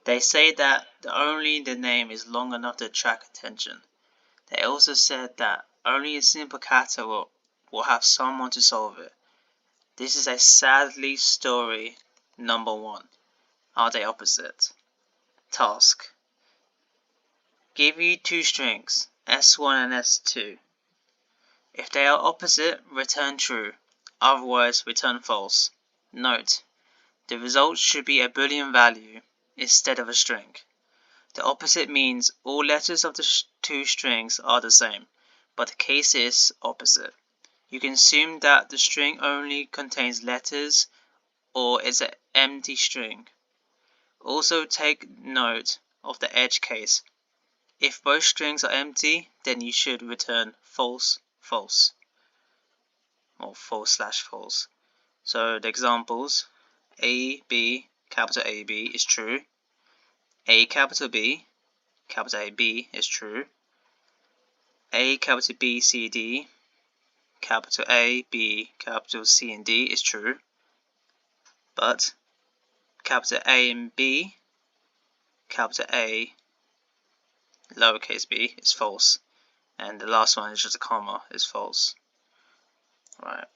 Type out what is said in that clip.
They say that only the name is long enough to attract attention. They also said that only a simple kata will have someone to solve it. This is a sadly story number 1. Are they opposite? Task. Give you 2 strings, S1 and S2. If they are opposite, return true, otherwise return false. Note, the result should be a Boolean value instead of a string. The opposite means all letters of the 2 strings are the same, but the case is opposite. You can assume that the string only contains letters or is an empty string. Also take note of the edge case. If both strings are empty, then you should return false, false, or false/false. So the examples: A, B, capital AB is true. A capital B, capital AB is true. A capital B, C, D, capital A, B, capital C and D is true. But capital A and B, capital A, lowercase b is false. And the last one is just a comma, is false. Right.